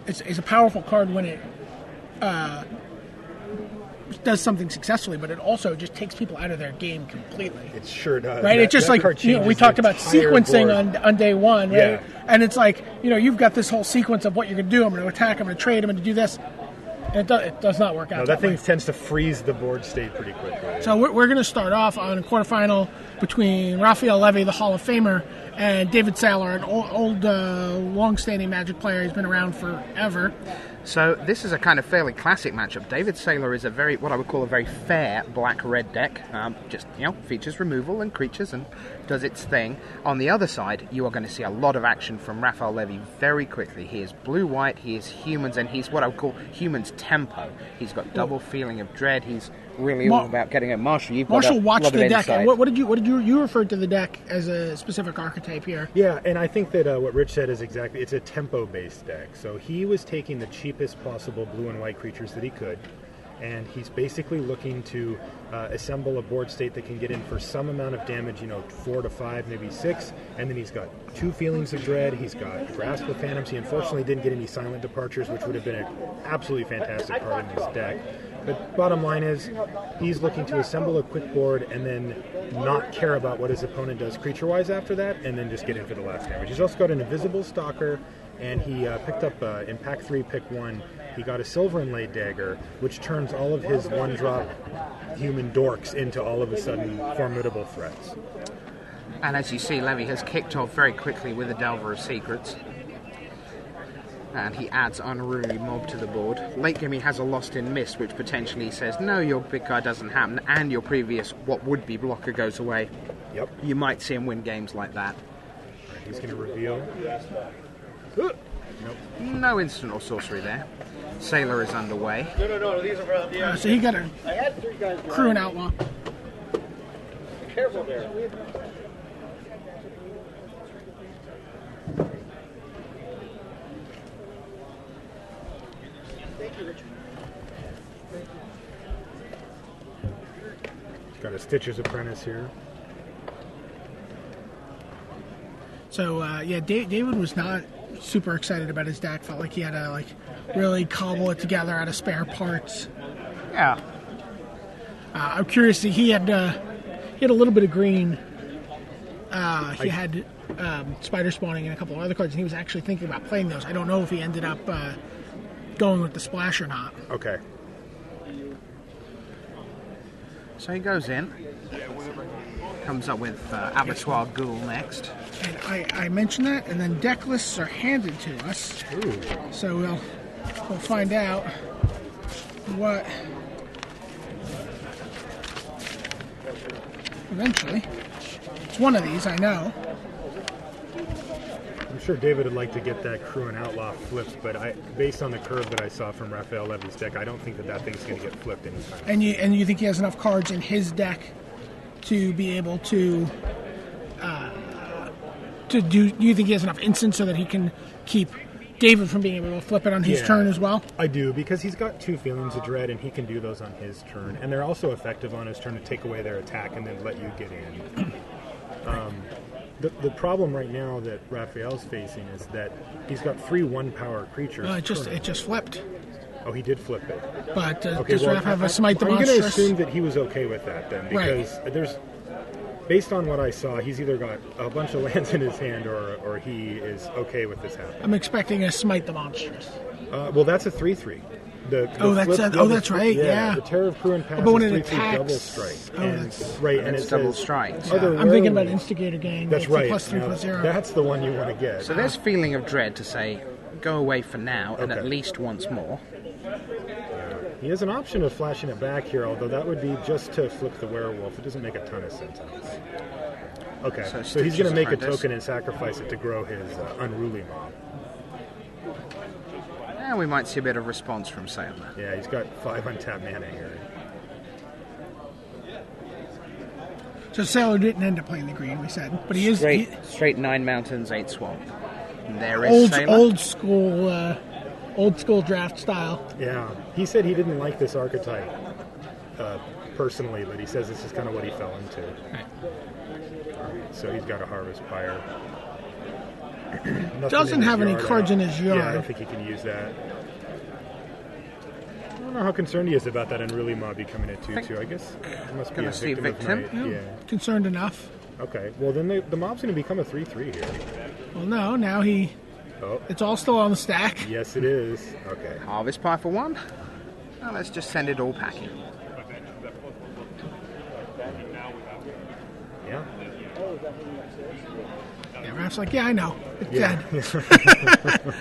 it's a powerful card when it does something successfully, but it also just takes people out of their game completely. It sure does. Right? It's just like, we talked about sequencing on day one, right? Yeah. And it's like, you've got this whole sequence of what you're going to do. I'm going to attack, I'm going to trade, I'm going to do this. And it does not work out. No, that thing tends to freeze the board state pretty quickly. So we're going to start off on a quarterfinal between Raphael Levy, the Hall of Famer, and David Saylor, an old long-standing Magic player. He's been around forever. So this is a kind of fairly classic matchup. David Saylor is what I would call a very fair black-red deck. Features removal and creatures and does its thing. On the other side, you are going to see a lot of action from Raphael Levy very quickly. He is blue-white, he is humans, and he's what I would call humans tempo. He's got double feeling of dread. He's really all about getting a Marshall. Marshall watched the deck. What did you referred to the deck as a specific archetype here? Yeah, and I think that what Rich said is exactly. It's a tempo-based deck. So he was taking the cheapest possible blue and white creatures that he could, and he's basically looking to assemble a board state that can get in for some amount of damage, 4 to 5, maybe 6, and then he's got 2 feelings of dread, he's got Grasp of Phantoms. He unfortunately didn't get any silent departures, which would have been an absolutely fantastic card in this deck. But bottom line is, he's looking to assemble a quick board and then not care about what his opponent does creature-wise after that, and then just get in for the last damage. He's also got an Invisible Stalker, and he picked up, in Pack 3, Pick 1, he got a Silver Inlaid Dagger, which turns all of his one-drop human dorks into all of a sudden formidable threats. And as you see, Levy has kicked off very quickly with a Delver of Secrets. And he adds Unruly Mob to the board. Late game he has a Lost in Mist, which potentially says, no, your big guy doesn't happen, and your previous what-would-be blocker goes away. Yep. You might see him win games like that. Right, he's going to reveal. Nope. No instant or sorcery there. Saylor is underway. No, these are from the... So he got a crew and outlaw. Careful there. Thank you, Richard. He's got a Stitcher's Apprentice here. So, David was not super excited about his deck. Felt like he had to really cobble it together out of spare parts. Yeah. I'm curious. He had a little bit of green. He had Spider Spawning and a couple of other cards, and he was actually thinking about playing those. I don't know if he ended up going with the splash or not. Okay. So he goes in. Comes up with Abattoir Ghoul next. And I mentioned that, and then deck lists are handed to us. Ooh. So we'll find out what eventually. It's one of these, I know. I'm sure David would like to get that Crew and Outlaw flipped, but based on the curve that I saw from Raphael Levy's deck, I don't think that thing's going to get flipped anytime. And you think he has enough cards in his deck to be able to do you think he has enough instants so that he can keep David from being able to flip it on his turn as well? I do, because he's got 2 feelings of dread, and he can do those on his turn, and they're also effective on his turn to take away their attack and then let you get in. The problem right now that Raphael's facing is that he's got 3 1-power creatures. It just flipped. Oh, he did flip it. But does Raph have a Smite the I'm Monstrous? going to assume that he was okay with that then, because there's, based on what I saw, he's either got a bunch of lands in his hand or he is okay with this happening. I'm expecting a Smite the Monstrous. Well, that's a 3/3. That's right. Yeah. The Terror of Crew and Pass but when is it 3/3 attacks, double strike. And it's double strike. I'm thinking about Instigator Gang. That's right. +3/+0. That's the one you want to get. So there's feeling of dread to say, go away for now and at least once more. He has an option of flashing it back here, although that would be just to flip the werewolf. It doesn't make a ton of sense. Okay, so he's going to make a token and sacrifice it to grow his Unruly Mob. And we might see a bit of response from Saylor. Yeah, he's got 5 untapped mana here. So Saylor didn't end up playing the green, we said, but he is straight 9 mountains, 8 swamp. And there is Saylor. Old school draft style. Yeah, he said he didn't like this archetype personally, but he says this is kind of what he fell into. All right, so he's got a Harvest Pyre. Nothing Doesn't in his have any yard. cards in his Yeah, I yard. don't think he can use that. I don't know how concerned he is about that unruly mob becoming a 2/2. I guess he must be Gonna a see victim. victim. Of night. Yeah. Concerned enough. Okay. Well, then the mob's going to become a 3/3 here. Well, no, now he. Oh, It's all still on the stack. yes, it is. Okay. Harvest pie for 1. Now let's just send it all packing. Yeah. Yeah, Raph's like, yeah, I know. It's Yeah. dead.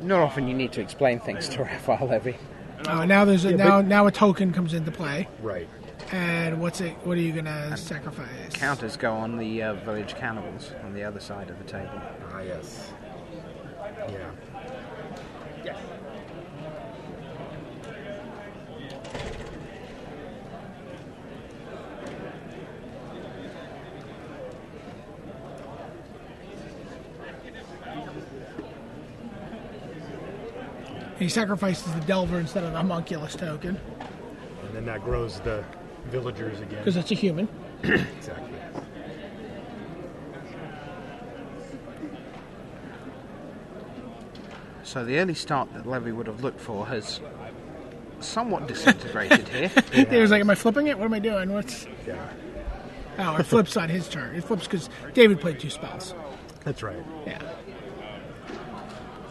Not often you need to explain things to Raphael Levy. Now there's a Yeah, now a token comes into play. Right. And what are you gonna sacrifice? Counters go on the village cannibals on the other side of the table. Ah, yes. Yeah. He sacrifices the Delver instead of the homunculus token And then that grows the villagers again. because it's a human. Exactly. So the early start that Levy would have looked for has somewhat disintegrated here. He was like, "Am I flipping it? What am I doing? What's?" Yeah. Oh, it flips on his turn. It flips because David played 2 spells. That's right. Yeah.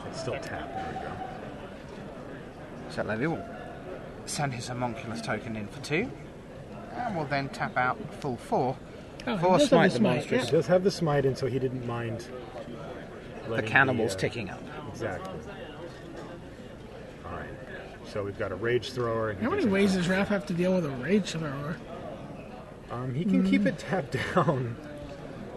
It's still tapped. There we go. So Levy will send his homunculus token in for 2. And will then tap out full 4. Oh, For he does have Smite the the Smite, Monstrous. He does have the smite in, so he didn't mind The letting cannibals ticking up. Exactly. All right. So we've got a rage thrower. And he How many gets a- ways does Raph have to deal with a rage thrower? He can keep it tapped down.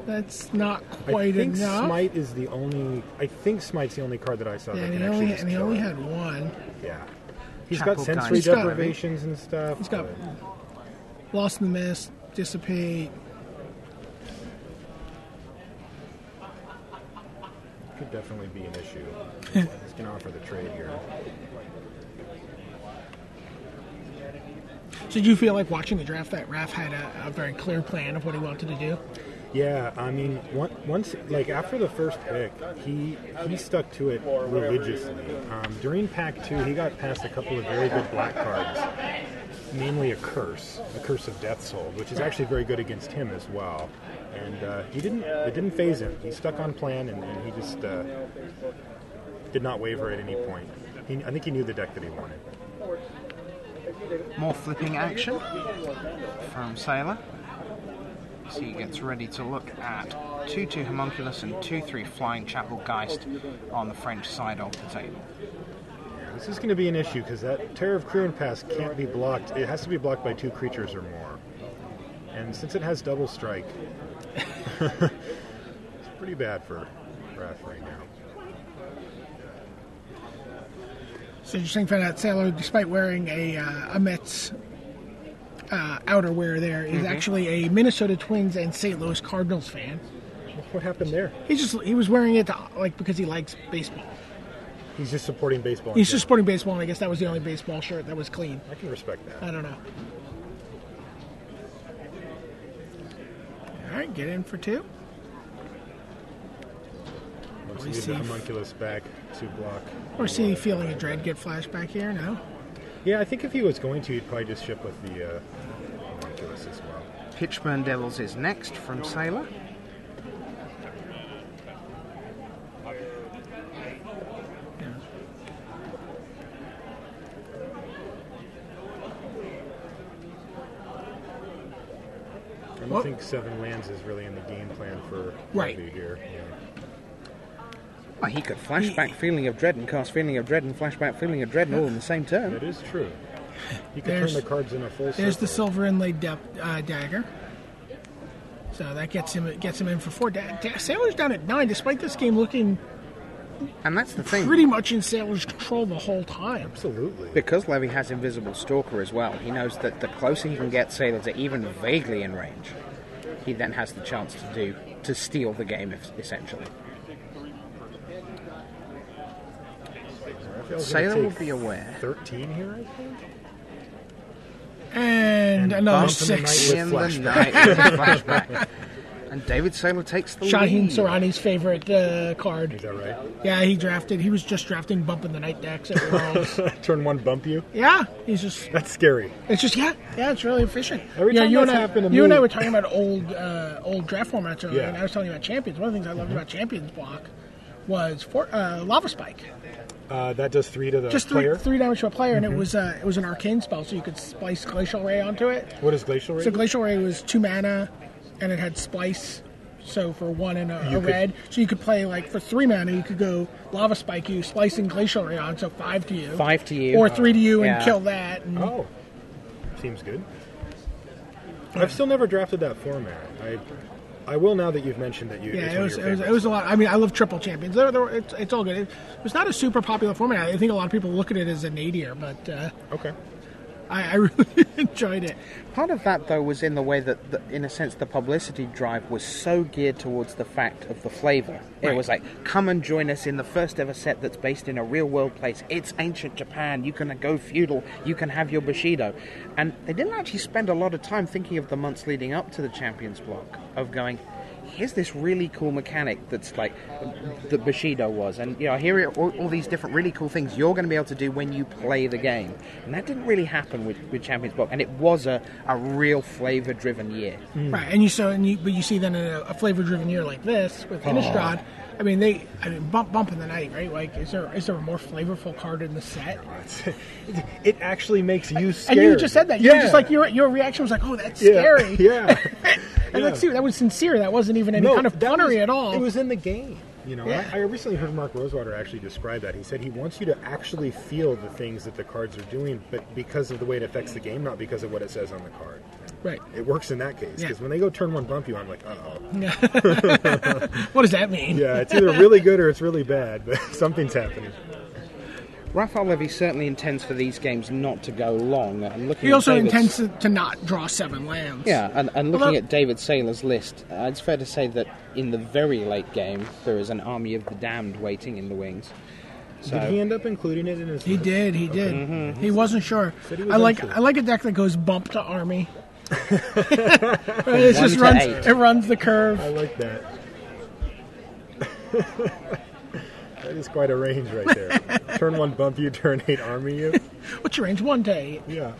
That's not I quite think enough. smite is the only. I think smite's the only card that I saw Yeah, that and can he actually only, just and he kill only it. had 1. Yeah. He's Chapel got sensory Guide. He's got- deprivations and stuff. He's got but- Lost in the Mist, Dissipate. Could definitely be an issue. He's going to offer the trade here. So did you feel like watching the draft that Raph had a very clear plan of what he wanted to do? Yeah, I mean, once like after the first pick, he stuck to it religiously. During Pack 2, he got past a couple of very good black cards, mainly a curse of Death Soul, which is actually very good against him as well. And it didn't phase him. He stuck on plan, and he just did not waver at any point. I think he knew the deck that he wanted. More flipping action from Saylor. So he gets ready to look at 2/2 Homunculus and 2/3 Flying Chapel Geist on the French side of the table. This is going to be an issue because that Terror of Kruin Pass can't be blocked. It has to be blocked by 2 creatures or more. And since it has double strike, it's pretty bad for Wrath right now. So interesting to find out Sailor, despite wearing a Mets outerwear there, is actually a Minnesota Twins and St. Louis Cardinals fan. What happened there? He was wearing it because he likes baseball. He's just supporting baseball. He's just supporting baseball, and I guess that was the only baseball shirt that was clean. I can respect that. I don't know. All right, get in for 2. Let's we leave see the if- homunculus back to block. Or see Feeling of Dread get flashback here, no? Yeah, I think if he was going to, he'd probably just ship with the homunculus as well. Pitchburn Devils is next from Saylor. I don't think 7 lands is really in the game plan for Right. Levy here. Yeah. Well, he could flashback Feeling of Dread and cast Feeling of Dread and flashback Feeling of Dread all in the same turn. That is true. You can There's- turn the cards in a full circle. There's the silver inlaid dagger. So that gets him in for 4. Sailor's down at 9, despite this game looking And that's the thing. pretty much in Sailor's control the whole time. Absolutely. Because Levy has Invisible Stalker as well, he knows that the closer he can get Saylor to even vaguely in range, he then has the chance to steal the game, essentially. Raphael's gonna Saylor take will be aware. 13 here, I think. And another bump in the 6. night In the flashback. night with a flashback. And David Saylor takes the Shaheen lead. Sarani's favorite card. Is that right? Yeah, he was just drafting Bump in the Night decks at Worlds. Turn 1 bump you? Yeah, he's just... That's scary. It's just, yeah, it's really efficient. Every time that's happened to me... You and I were talking about old draft formats earlier, Yeah. and I was telling you about Champions. One of the things I loved about Champions block was Lava Spike. That does 3 to the Just player? three damage to a player, and it was an arcane spell, so you could splice Glacial Ray onto it. What is Glacial Ray? So Glacial Ray was 2 mana, and it had Splice, so for 1 and a red. So you could play, like, for 3 mana, you could go Lava Spike you, splicing Glacial Ray on, so 5 to you. 5 to you. Or 3 to you and Yeah. kill that. And Oh. Seems good. I've still never drafted that format. I will now that you've mentioned that you. Yeah, it's it one was, of it your was favorites. a lot. I mean, I love triple champions. It's all good. It was not a super popular format. I think a lot of people look at it as a nadir, but Okay. I really enjoyed it. Part of that, though, was in the way that, in a sense, the publicity drive was so geared towards the fact of the flavor. It Right. was like, come and join us in the first ever set that's based in a real-world place. It's ancient Japan. You can go feudal. You can have your Bushido. And they didn't actually spend a lot of time thinking of the months leading up to the Champions block, of going, here's this really cool mechanic that's like the Bushido was, and here are all these different really cool things you're going to be able to do when you play the game, and that didn't really happen with Champions Block, and it was a real flavor-driven year. Right, and you see then in a flavor-driven year like this with Innistrad. I mean, bump in the night, right? Like, is there a more flavorful card in the set? It actually makes you scared. And you just said that. You were just like your reaction was like, oh, that's scary. Yeah. And let's see, that was sincere. That wasn't even any kind of punnery at all. It was in the game. Yeah. I recently heard Mark Rosewater actually describe that. He said he wants you to actually feel the things that the cards are doing, but because of the way it affects the game, not because of what it says on the card. Right. It works in that case, because when they go turn 1 bump you, I'm like, uh-oh. What does that mean? Yeah, it's either really good or it's really bad, but something's happening. Raphael Levy certainly intends for these games not to go long. And looking He at also David's- intends to not draw 7 lands. Yeah, and looking at David Saylor's list, it's fair to say that in the very late game, there is an army of the damned waiting in the wings. So, Did he end up including it in his He list? did. Mm-hmm. He wasn't sure. Said he was I unsure. like a deck that goes bump to army. It just 1 to runs. 8. It runs the curve. I like that. That is quite a range right there. Turn 1 bump you, turn 8 army you. What's your range? 1 to 8. Yeah.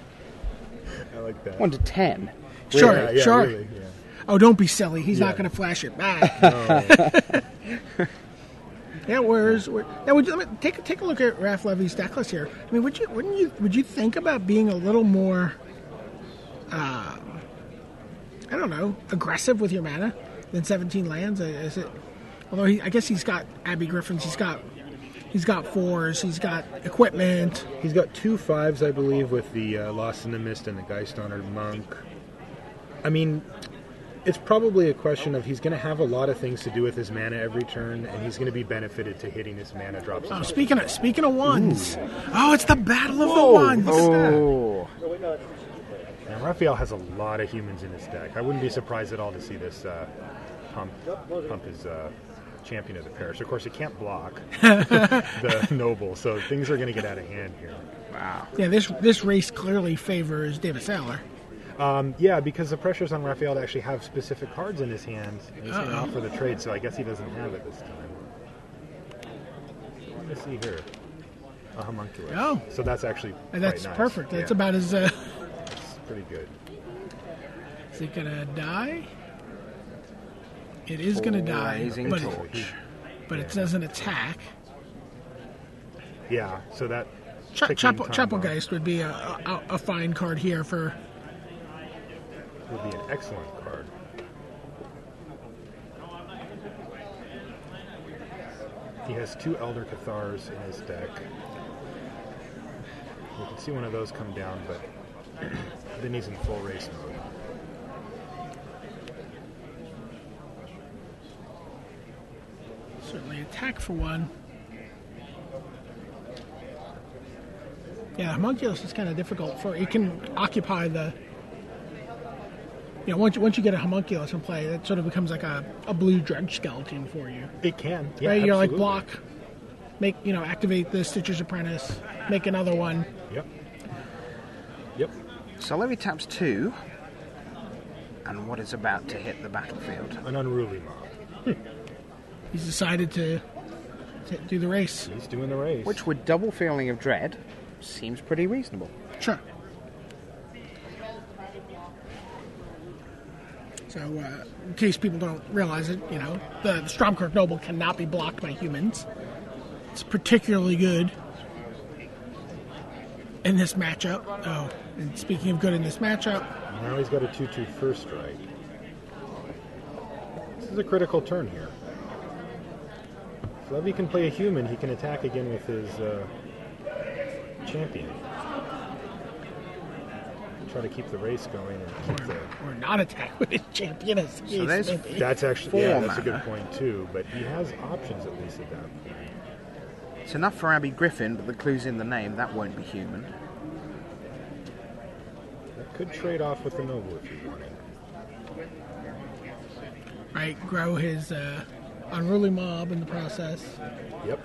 I like that. 1 to 10. Sure, Yeah, sure. really, yeah. Oh, don't be silly. He's not Yeah. going to flash it back. Yeah, now take a look at Raph Levy's deck list here. I mean, would you think about being a little more, I don't know, aggressive with your mana than 17 lands? Is it? Although I guess he's got Abbey Griffins, he's got 4s, he's got equipment. He's got 2 5s, I believe, with the Lost in the Mist and the Geist Honored Monk. I mean, it's probably a question of he's going to have a lot of things to do with his mana every turn, and he's going to be benefited to hitting his mana drops. Oh, speaking of ones, oh, it's the battle of the ones. Oh, Now, Raphael has a lot of humans in his deck. I wouldn't be surprised at all to see this pump his champion of the parish. Of course, it can't block the noble, so things are going to get out of hand here. wow. Yeah, this race clearly favors David Saylor. Yeah, because the pressure's on Raphael to actually have specific cards in his hand. And he's going to offer the trade, so I guess he doesn't have it this time. Let me see here. A homunculus. Oh. So that's actually And that's quite nice. perfect. That's Yeah, about as. it's pretty good. Is it gonna die? It is gonna die, Blazing but torch. it doesn't attack. Yeah, so that... ticking time bomb Chapelgeist would be a fine card here for. would be an excellent card. He has 2 Elder Cathars in his deck. We can see one of those come down, but then he's in full race mode. Certainly attack for 1. Yeah, homunculus is kind of difficult for. It can occupy the. Once you get a homunculus in play, that sort of becomes like a blue dredge skeleton for you. It can. Yeah, Right? You're like absolutely. block, activate the Stitcher's Apprentice, make another one. Yep. Yep. So Levy taps 2. And what is about to hit the battlefield? An unruly mob. He's decided to do the race. He's doing the race. Which, with double feeling of dread, seems pretty reasonable. Sure. So, in case people don't realize it, the Stromkirk Noble cannot be blocked by humans. It's particularly good in this matchup. Oh, and speaking of good in this matchup... Now he's got a 2/2 first strike. This is a critical turn here. If Levy can play a human, he can attack again with his champion. Try to keep the race going and keep or not attack with his champion. So that's actually that's a good mana. point too. But he has options at least at that point. It's enough for Abby Griffin, but the clue's in the name. That won't be human. That could trade off with the noble if you wanted. Right, grow his unruly mob in the process. Yep.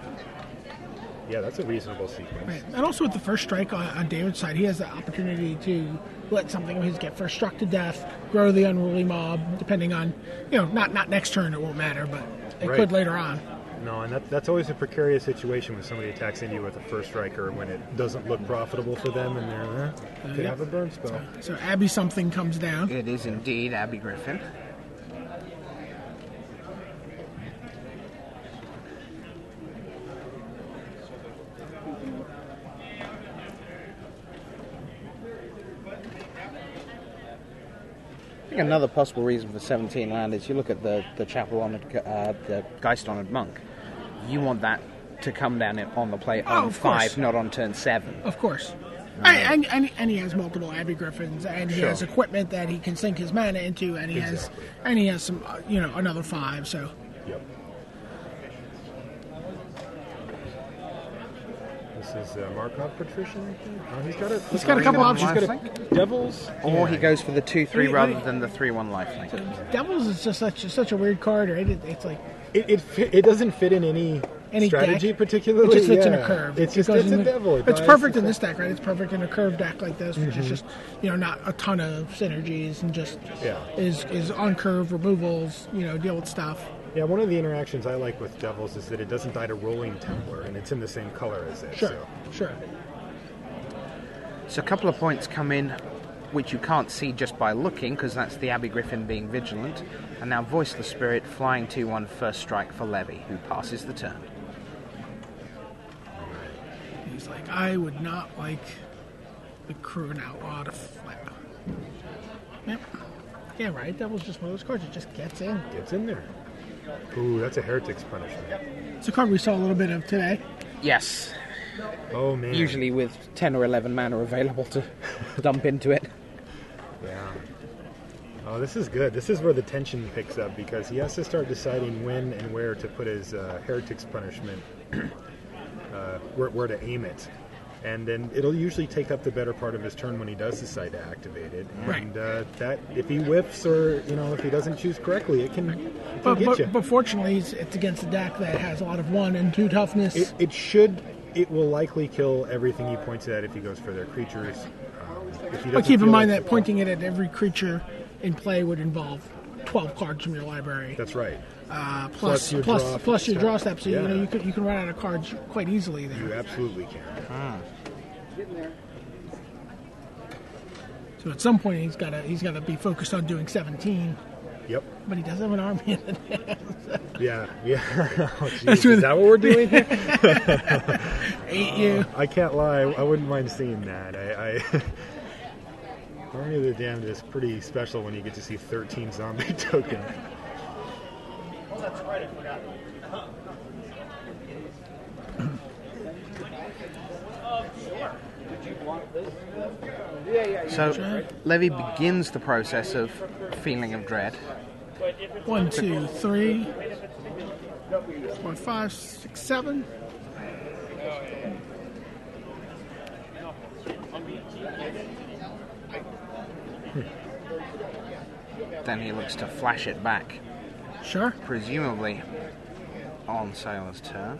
Yeah, that's a reasonable sequence. Right. And also with the first strike on David's side, he has the opportunity to let something of his get first struck to death, grow the unruly mob, depending on, not next turn, it won't matter, but it could later on. No, and that's always a precarious situation when somebody attacks into you with a first striker when it doesn't look profitable for them and they're could have a burn spell. So Abby something comes down. It is indeed Abby Griffin. I think another possible reason for 17 land is you look at the chapel on the Geist Honored Monk. You want that to come down on the play on 5, not on turn 7. Of course. And he has multiple Abby Griffins, and he has equipment that he can sink his mana into, and he has some another 5. So. Yep. This is Markov Patrician. Oh, he's got a couple options. He's got Devils, or he goes for the 2/3 rather than the 3/1 lifelink. So Devils is just such a weird card, right? It's like it doesn't fit in any strategy deck. particularly. It just fits in a curve. It's a devil. It's perfect in this deck, right? It's perfect in a curved deck like this, which is just not a ton of synergies and just is on curve removals. Deal with stuff. Yeah, one of the interactions I like with Devils is that it doesn't die to Rolling Templar, and it's in the same color as it. Sure. So a couple of points come in, which you can't see just by looking, because that's the Abby Griffin being vigilant. And now Voiceless Spirit flying 2/1 first strike for Levy, who passes the turn. He's like, I would not like the Cruin Outlaw to flip. Yep. Yeah, right. That was just one of those cards. It just gets in. Gets in there. Ooh, that's a Heretic's Punishment. It's a card we saw a little bit of today. Yes. Oh, man. Usually with 10 or 11 mana available to dump into it. Yeah. Oh, this is good. This is where the tension picks up because he has to start deciding when and where to put his Heretic's Punishment, where to aim it. And then it'll usually take up the better part of his turn when he does decide to activate it. And that, if he whiffs or if he doesn't choose correctly, it can get you. But fortunately, it's against a deck that has a lot of 1 and 2 toughness. It will likely kill everything he points at if he goes for their creatures. But keep in mind that pointing it at every creature in play would involve 12 cards from your library. That's right. Plus your draw step. So you can run out of cards quite easily there. You absolutely can. So at some point he's got to be focused on doing 17. Yep. But he does have an army in the deck. Yeah. Oh, geez, is that what we're doing here? Ain't you? I can't lie. I wouldn't mind seeing that. Army of the Damned is pretty special when you get to see 13 zombie tokens. Oh, that's right. I forgot. Sure. Did you want this? Yeah. So Levy begins the process of feeling of dread. 1, 2, 3, 4, 5, 6, 7. Then he looks to flash it back, Sure. presumably on Saylor's turn.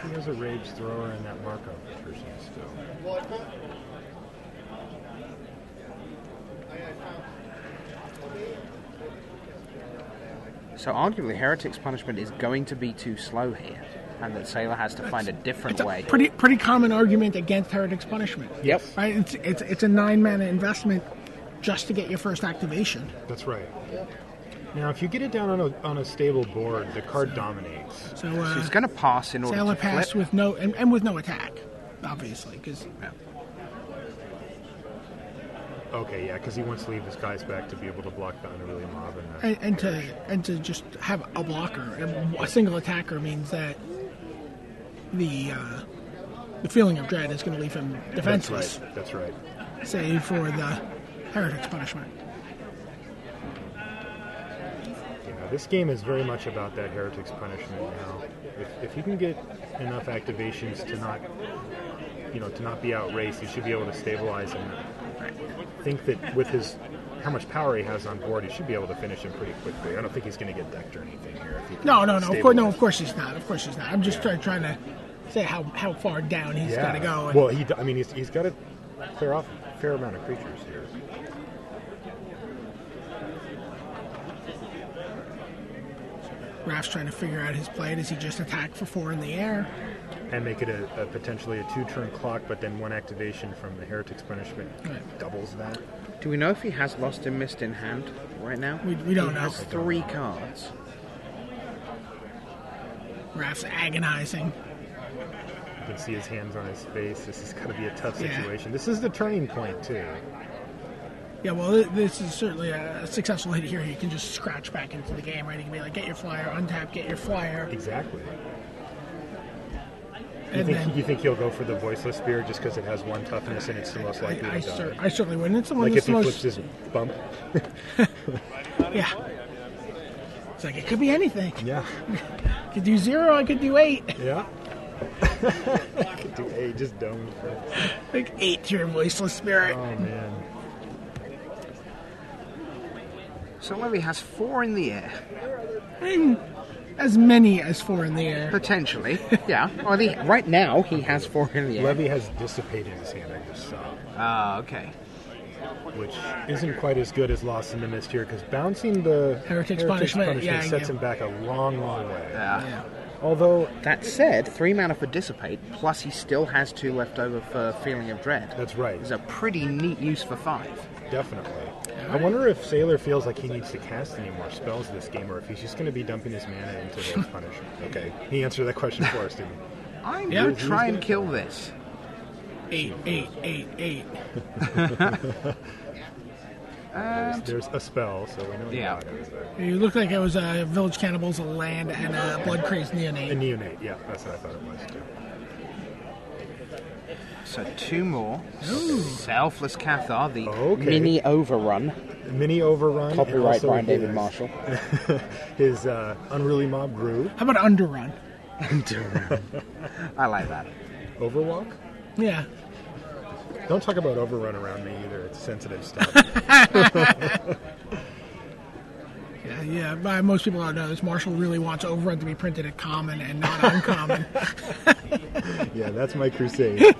He has a Rage Thrower and that Markov version still. So arguably, Heretic's punishment is going to be too slow here, and that Saylor has to find a different way. Pretty common argument against Heretic's punishment. Yep. Right. It's a 9-mana investment just to get your first activation. That's right. Now, if you get it down on a stable board, the card dominates. So he's going to pass in order Saylor to passed flip. with no and with no attack, obviously, because. Yeah. Okay, yeah, because he wants to leave his guys back to be able to block the unruly mob And to just have a blocker, a single attacker means that the feeling of dread is going to leave him defenseless. That's right. Save for the Heretic's punishment. This game is very much about that Heretic's punishment now. If you can get enough activations to not be outraced, you should be able to stabilize him. I think that with how much power he has on board, he should be able to finish him pretty quickly. I don't think he's going to get decked or anything here. No. Of course he's not. I'm just trying to say how far down he's got to go. Well, he's got to clear off a fair amount of creatures here. Raph's trying to figure out his play. Does he just attack for 4 in the air? And make it a potentially a 2-turn clock, but then 1 activation from the Heretic's punishment doubles that. Do we know if he has Lost and Mist in hand right now? We don't know. He has 3 cards. Raph's agonizing. You can see his hands on his face. This is going to be a tough situation. This is the turning point, too. Yeah, well, this is certainly a successful hit here. You can just scratch back into the game, right? You can be like, get your flyer, untap, get your flyer. Exactly. You think he'll go for the Voiceless Spear just because it has 1 toughness and it's the most likely to die? I certainly wouldn't. It's the one like that's if he most... flips his bump? Yeah. It's like, it could be anything. Yeah. I could do 0, I could do 8. Yeah. I could do 8, just don't. Like 8 to your Voiceless Spirit. Oh, man. So Levy has 4 in the air. As many as 4 in the air. Potentially, yeah. Well, right now, he has 4 in the air. Levy has dissipated his hand, I just saw. Ah, okay. Which isn't quite as good as Lost in the Mist here, because bouncing the Heretic's punishment sets him back a long, long way. Yeah. Although... That said, 3 mana for Dissipate, plus he still has 2 left over for Feeling of Dread. That's right. Is a pretty neat use for 5. Definitely. I wonder if Saylor feels like he needs to cast any more spells this game, or if he's just going to be dumping his mana into those punishments. Okay, he answered that question for us, didn't he? I'm going to try and kill this. 8, 8, 8, 8. There's a spell, so we know you got it. You look like it was Village Cannibals, a land, and a Blood Crazed Neonate. A Neonate, yeah, that's what I thought it was, too. So 2 more. Ooh. Selfless Cathar, the mini overrun. Copyright Brian David Marshall. His Unruly Mob Grew. How about Underrun? I like that. Overwalk? Yeah. Don't talk about Overrun around me either. It's sensitive stuff. Yeah, but most people don't know this. Marshall really wants Overrun to be printed at common and not uncommon. Yeah, that's my crusade.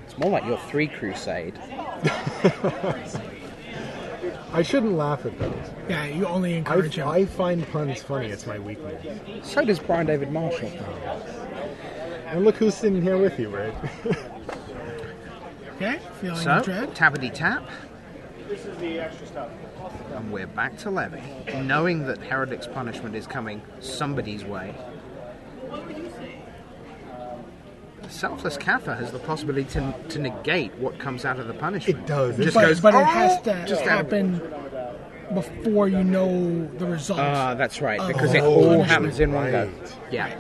It's more like your 3 crusade. I shouldn't laugh at those. Yeah, you only encourage him. I find puns funny. It's my weakness. So does Brian David Marshall. And look who's sitting here with you, right? Okay, Feeling of Dread. Tappity tap. This is the extra stuff. And we're back to Levy. Knowing that Heretic's punishment is coming somebody's way. Selfless Cathar has the possibility to negate what comes out of the punishment. It does. But it has to happen before you know the result. That's right, because it all happens in one go. Yeah.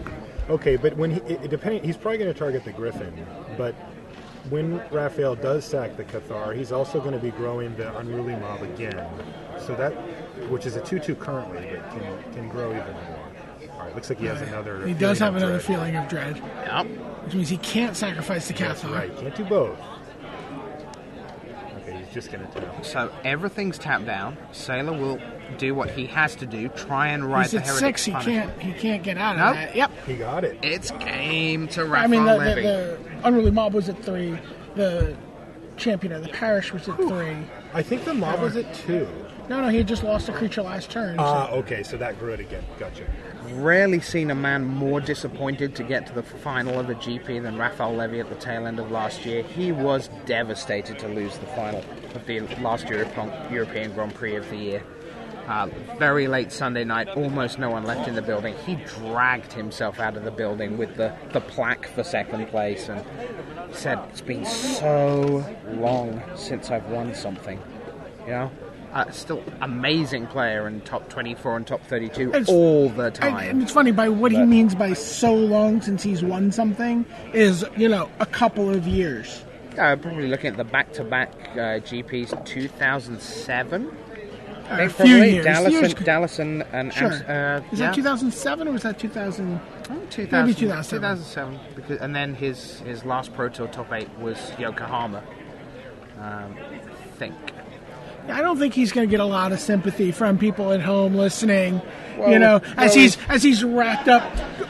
Okay, but when he's probably going to target the Griffin, but when Raphael does sack the Cathar, he's also going to be growing the Unruly Mob again. So that, which is a 2/2 currently, but can grow even more. All right, looks like he has another. He does have another Feeling of Dread. Yep. Which means he can't sacrifice the Cathar. That's right, can't do both. Okay, he's just going to tap. So everything's tapped down. Saylor will do what he has to do, try and ride the Heretic punishment. He can't get out of that. Yep. He got it. It's game to Raphael Levy. The Unruly Mob was at 3. The Champion of the Parish was at 3. I think the mob was at 2. No, he had just lost a creature last turn. Okay, so that grew it again. Gotcha. Rarely seen a man more disappointed to get to the final of a GP than Raphael Levy at the tail end of last year. He was devastated to lose the final of the last European Grand Prix of the year. Very late Sunday night, almost no one left in the building. He dragged himself out of the building with the plaque for second place and said, "It's been so long since I've won something." You know? Still amazing player in top 24 and top 32 all the time. And it's funny, by what he means by so long since he's won something is, a couple of years. Probably looking at the back-to-back GPs 2007. A few years. Dallas and sure. Is that 2007 or was that 2000? Maybe 2007. 2007. And then his last Pro Tour top 8 was Yokohama. I think. I don't think he's going to get a lot of sympathy from people at home listening. As he's racked up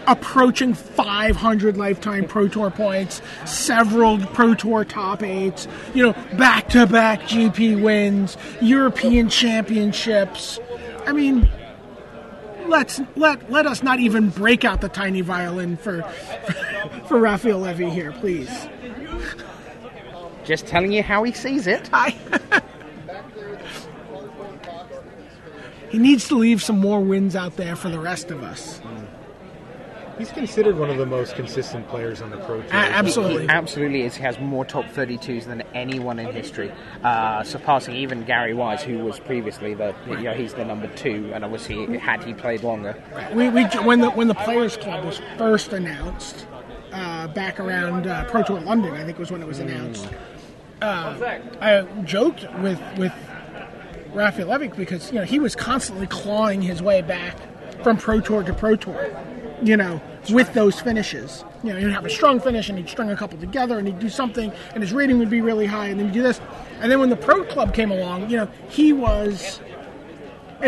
approaching 500 lifetime Pro Tour points, several Pro Tour top 8s, back-to-back GP wins, European championships. I mean, let us not even break out the tiny violin for Raphael Levy here, please. Just telling you how he sees it. He needs to leave some more wins out there for the rest of us. He's considered one of the most consistent players on the Pro Tour. Absolutely. He absolutely is. He has more top 32s than anyone in history, surpassing even Gary Wise, who was previously he's the number 2, and obviously had he played longer. When the Players Club was first announced, back around Pro Tour London, I think was when it was announced, I joked with Raphael Levy because he was constantly clawing his way back from Pro Tour to Pro Tour, with those finishes. He'd have a strong finish and he'd string a couple together and he'd do something and his rating would be really high and then he'd do this. And then when the Pro Club came along, it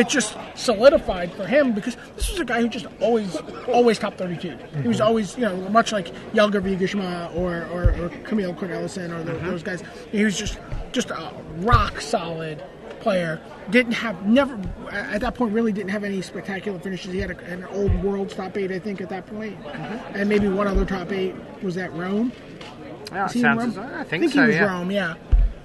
just solidified for him because this was a guy who just always top 32. He was always, much like Jelger Vigeshma or Camille Cornelissen or those guys. He was just a rock solid player. At that point really didn't have any spectacular finishes. He had an old world's top 8, I think, at that point. And maybe one other top 8 was at Rome. Yeah, I think he was Rome, yeah.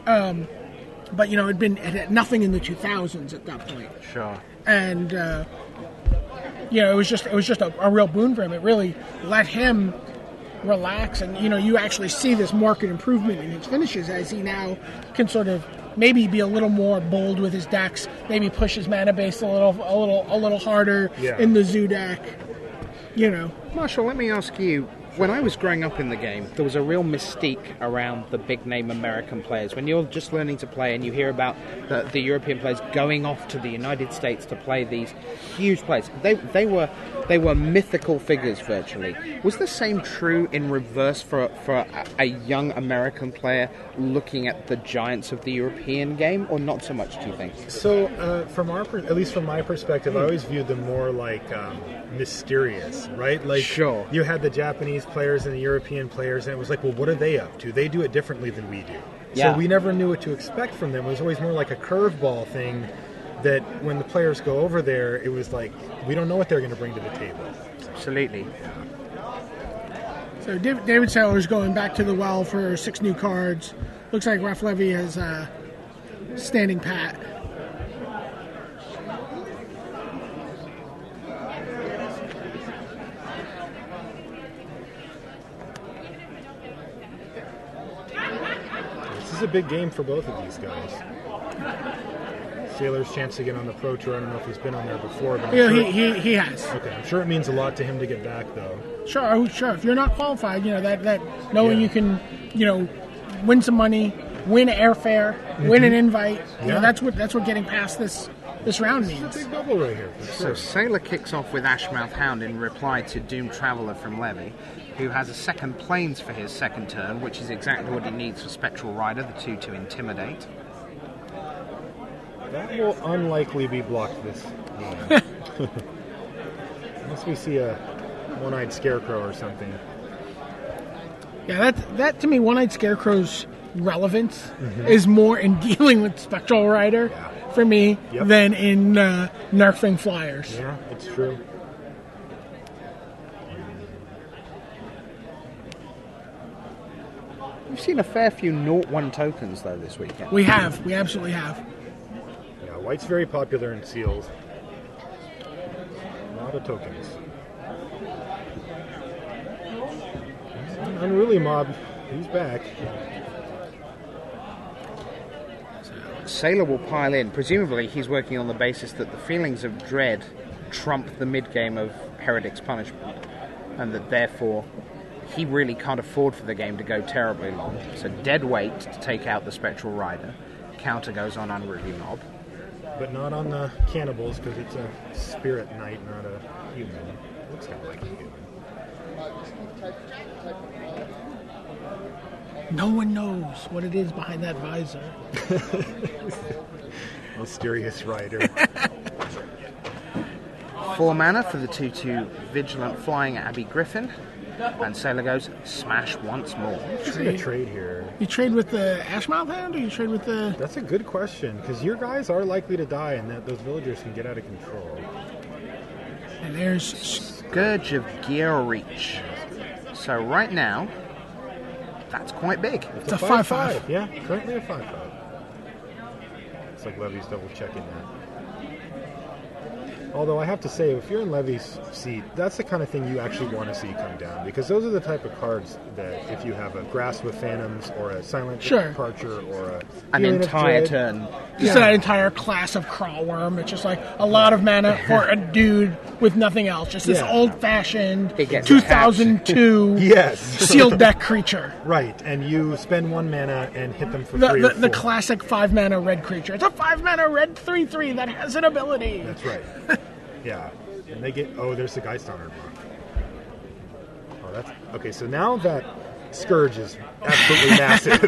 But it had nothing in the 2000s at that point. Sure. And it was just a real boon for him. It really let him relax, and you actually see this marked improvement in his finishes as he now can sort of maybe be a little more bold with his decks, maybe push his mana base a little harder in the zoo deck. Marshall, let me ask you. When I was growing up in the game, there was a real mystique around the big-name American players. When you're just learning to play and you hear about the European players going off to the United States to play these huge players, they were mythical figures virtually. Was the same true in reverse for a young American player looking at the giants of the European game, or not so much, do you think? So, at least from my perspective, I always viewed them more like mysterious, right? Like, sure. You had the Japanese players and the European players, and it was like, well, what are they up to? They do it differently than we do. Yeah. So we never knew what to expect from them. It was always more like a curveball thing that when the players go over there, it was like, we don't know what they're going to bring to the table. Absolutely. So David Saylor's going back to the well for 6 new cards. Looks like Raph Levy is standing pat. This is a big game for both of these guys. Saylor's chance to get on the Pro Tour. I don't know if he's been on there before, but he has. Okay, I'm sure it means a lot to him to get back, though. Sure. If you're not qualified, that knowing you can, win some money, win airfare, win an invite. That's what getting past this round means. It's a big bubble right here. So Saylor kicks off with Ashmouth Hound in reply to Doomed Traveller from Levy, who has a second Plains for his second turn, which is exactly what he needs for Spectral Rider, the 2 to Intimidate. That will unlikely be blocked this game. Unless we see a one-eyed scarecrow or something. Yeah, that to me, one-eyed scarecrow's relevance is more in dealing with Spectral Rider. for me Yep. than in nerfing flyers. Yeah, it's true. We've seen a fair few 0-1 tokens, though, this weekend. We have. We absolutely have. Yeah, white's very popular in seals. A lot of tokens. Unruly Mob, he's back. Saylor will pile in. Presumably, he's working on the basis that the feelings of dread trump the mid-game of Heretic's punishment, and that therefore he really can't afford for the game to go terribly long. So dead weight to take out the Spectral Rider. Counter goes on Unruly Mob. But not on the cannibals, because it's a spirit knight, not a human. Looks kind of like a human. No one knows what it is behind that visor. Mysterious rider. 4 mana for the 2/2 Vigilant Flying Abbey Griffin. And Saylor goes, smash once more. Who's going to trade here? You trade with the Ashmouth hand, or you trade with the... That's a good question, because your guys are likely to die, and that those villagers can get out of control. And there's... Scourge of Gear Reach. So right now, that's quite big. It's a 5/5. Yeah, currently a 5/5. It's like Levy's double checking that. Although I have to say, if you're in Levy's seat, that's the kind of thing you actually want to see come down, because those are the type of cards that if you have a Grasp with Phantoms or a Silent Departure or an entire turn. Just an entire class of Crawlworm. It's just like a lot of mana for a dude with nothing else. Just this old-fashioned 2002 yes. sealed deck creature. Right, and you spend 1 mana and hit them for 3 or 4. The classic 5-mana red creature. It's a 5-mana red 3/3 that has an ability. That's right. Yeah, and they get... Oh, there's the Geisthunter. Oh, that's... Okay, so now that Scourge is absolutely massive.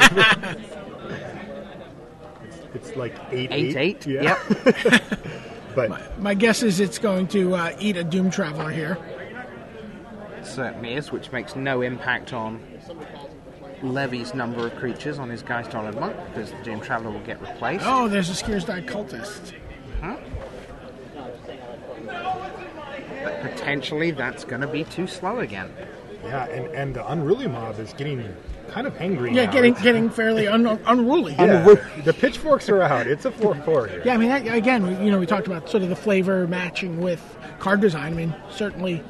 it's like 8/8. 8/8? Yeah. Yep. But my guess is it's going to eat a Doom Traveler here. It certainly is, which makes no impact on Levy's number of creatures on his Geist-Honored Monk, because the Doom Traveler will get replaced. Oh, there's a Skier's-Dyed Cultist. But potentially that's going to be too slow again. yeah, and the Unruly Mob is getting kind of angry Yeah, now. getting fairly unruly. Yeah, the pitchforks are out. It's a 4/4 here. Yeah, I mean, again, we talked about sort of the flavor matching with card design. I mean, certainly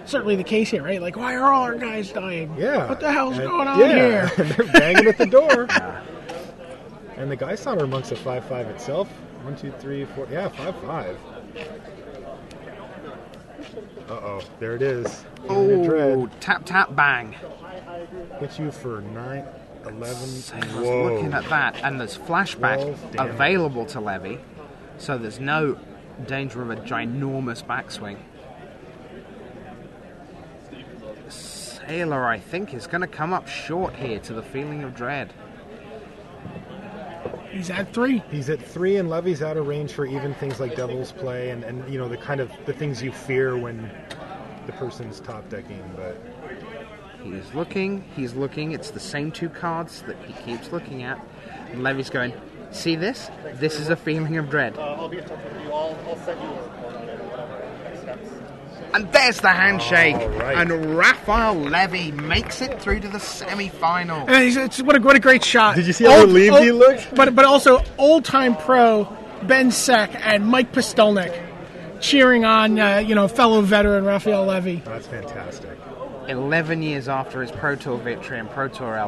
the case here, right? Like, why are all our guys dying? Yeah. What the hell's going on yeah. here? And they're banging at the door. And the Geisthunter Monk's a 5/5 itself. 1, 2, 3, 4. Yeah, 5/5. Uh-oh, there it is. Oh, tap, tap, bang. Hits you for 9, 11. I was looking at that, and there's flashback 12 damage. available to Levy, so there's no danger of a ginormous backswing. Saylor, I think, is going to come up short here to the feeling of dread. He's at 3. He's at 3, and Levy's out of range for even things like Devil's Play and the kind of the things you fear when the person's top decking. But He's looking. It's the same 2 cards that he keeps looking at. And Levy's going, see this? This is a feeling of dread. I'll be in touch with you. I'll send you a report on it or whatever next steps. And there's the handshake. All right. And Raphael Levy makes it through to the semi-final. And what a great shot. Did you see how relieved he looked? But also old-time pro Ben Sek and Mike Pistolnik cheering on fellow veteran Raphael Levy. that's fantastic. 11 years after his Pro Tour victory and Pro Tour LA.